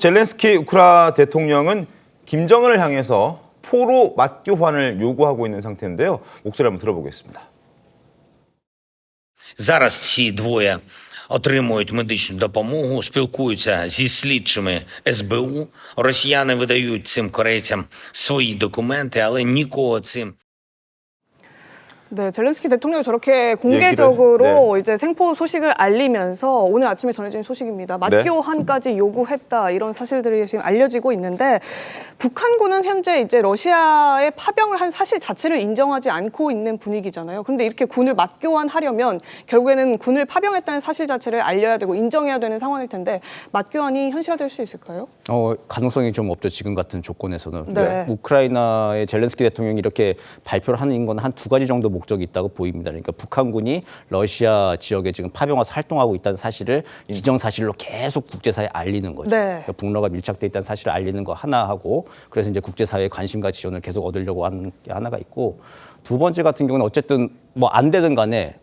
젤렌스키 우크라이나 대통령은 김정은을 향해서 포로 맞교환을 요구하고 있는 상태인데요. 목소리 한번 들어보겠습니다. Зараз ці двоє отримують медичну допомогу, спілкуються зі слідчими СБУ. Росіяни видають цим корейцям свої документи, але нікого цим 네, 젤렌스키 대통령이 저렇게 공개적으로 이제 생포 소식을 알리면서 오늘 아침에 전해진 소식입니다. 맞교환까지 요구했다, 이런 사실들이 지금 알려지고 있는데, 북한군은 현재 이제 러시아의 파병을 한 사실 자체를 인정하지 않고 있는 분위기잖아요. 그런데 이렇게 군을 맞교환하려면 결국에는 군을 파병했다는 사실 자체를 알려야 되고 인정해야 되는 상황일 텐데, 맞교환이 현실화될 수 있을까요? 가능성이 좀 없죠. 지금 같은 조건에서는. 네. 우크라이나의 젤렌스키 대통령이 이렇게 발표를 하는 건 한 두 가지 정도 목적이 있다고 보입니다. 그러니까 북한군이 러시아 지역에 지금 파병와서 활동하고 있다는 사실을 기정사실로 계속 국제사회에 알리는 거죠. 네. 그러니까 북러가 밀착돼 있다는 사실을 알리는 거 하나 하고, 그래서 이제 국제사회의 관심과 지원을 계속 얻으려고 하는 게 하나가 있고, 두 번째 같은 경우는 어쨌든 뭐 안 되든 간에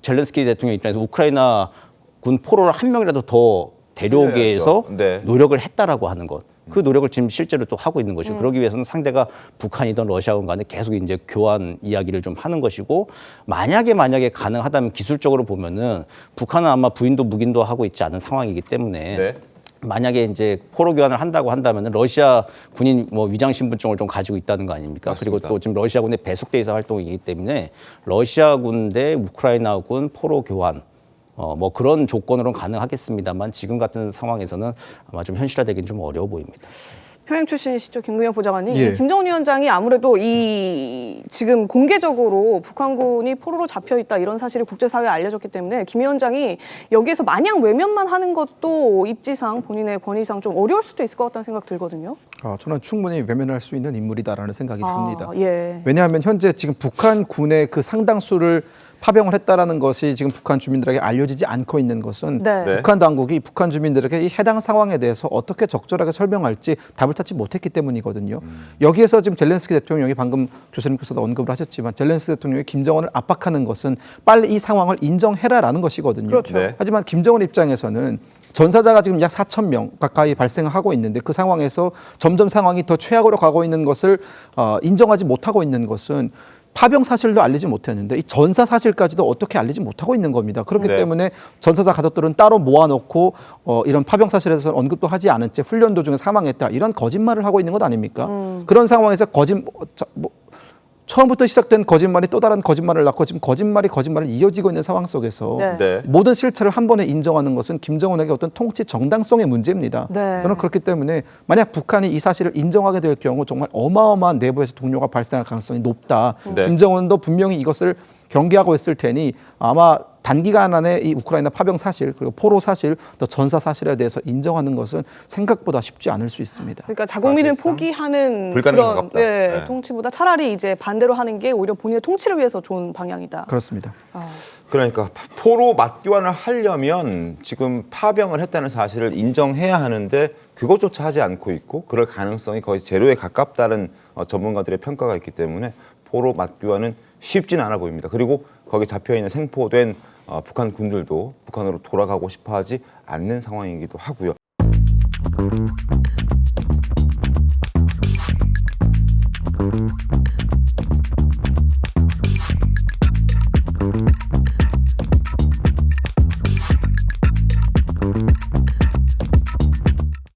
젤렌스키 대통령 입장에서 우크라이나 군 포로를 한 명이라도 더 데려오기 위해서 노력을 했다라고 하는 것. 그 노력을 지금 실제로 또 하고 있는 것이고, 그러기 위해서는 상대가 북한이든 러시아든 간에 계속 이제 교환 이야기를 좀 하는 것이고, 만약에 가능하다면 기술적으로 보면은 북한은 아마 부인도 묵인도 하고 있지 않은 상황이기 때문에 만약에 이제 포로 교환을 한다고 한다면 러시아 군인 뭐 위장 신분증을 좀 가지고 있다는 거 아닙니까? 맞습니다. 그리고 또 지금 러시아군에 배속돼 있어 활동이기 때문에 러시아군 대 우크라이나군 포로 교환 뭐 그런 조건으로는 가능하겠습니다만, 지금 같은 상황에서는 아마 좀 현실화되기는 좀 어려워 보입니다. 평양 출신이시죠, 김근영 보좌관님. 예. 김정은 위원장이 아무래도 이 지금 공개적으로 북한군이 포로로 잡혀 있다, 이런 사실이 국제사회에 알려졌기 때문에 김 위원장이 여기에서 마냥 외면만 하는 것도 입지상 본인의 권위상 좀 어려울 수도 있을 것 같다는 생각 들거든요. 저는 충분히 외면할 수 있는 인물이다라는 생각이 듭니다. 예. 왜냐하면 현재 지금 북한 군의 그 상당수를 파병을 했다라는 것이 지금 북한 주민들에게 알려지지 않고 있는 것은 북한 당국이 북한 주민들에게 이 해당 상황에 대해서 어떻게 적절하게 설명할지 답을 찾지 못했기 때문이거든요. 여기에서 지금 젤렌스키 대통령이 방금 교수님께서도 언급을 하셨지만, 젤렌스키 대통령이 김정은을 압박하는 것은 빨리 이 상황을 인정해라라는 것이거든요. 그렇죠. 하지만 김정은 입장에서는 전사자가 지금 약 4천 명 가까이 발생하고 있는데, 그 상황에서 점점 상황이 더 최악으로 가고 있는 것을 인정하지 못하고 있는 것은 파병 사실도 알리지 못했는데 이 전사 사실까지도 어떻게 알리지 못하고 있는 겁니다. 그렇기 때문에 전사자 가족들은 따로 모아놓고 이런 파병 사실에 대해서 언급도 하지 않은 채 훈련 도중에 사망했다, 이런 거짓말을 하고 있는 것 아닙니까? 그런 상황에서 처음부터 시작된 거짓말이 또 다른 거짓말을 낳고 지금 거짓말을 이어지고 있는 상황 속에서 모든 실체를 한 번에 인정하는 것은 김정은에게 어떤 통치 정당성의 문제입니다. 저는 그렇기 때문에 만약 북한이 이 사실을 인정하게 될 경우 정말 어마어마한 내부에서 동요가 발생할 가능성이 높다. 김정은도 분명히 이것을 경계하고 있을 테니 아마 단기간 안에 이 우크라이나 파병 사실, 그리고 포로 사실, 또 전사 사실에 대해서 인정하는 것은 생각보다 쉽지 않을 수 있습니다. 그러니까 자국민을 포기하는 불가능한 그런 통치보다 차라리 이제 반대로 하는 게 오히려 본인의 통치를 위해서 좋은 방향이다. 그렇습니다. 그러니까 포로 맞교환을 하려면 지금 파병을 했다는 사실을 인정해야 하는데 그것조차 하지 않고 있고, 그럴 가능성이 거의 제로에 가깝다는 전문가들의 평가가 있기 때문에 포로 맞교환은 쉽지는 않아 보입니다. 그리고 거기 잡혀있는 생포된 북한 군들도 북한으로 돌아가고 싶어 하지 않는 상황이기도 하고요.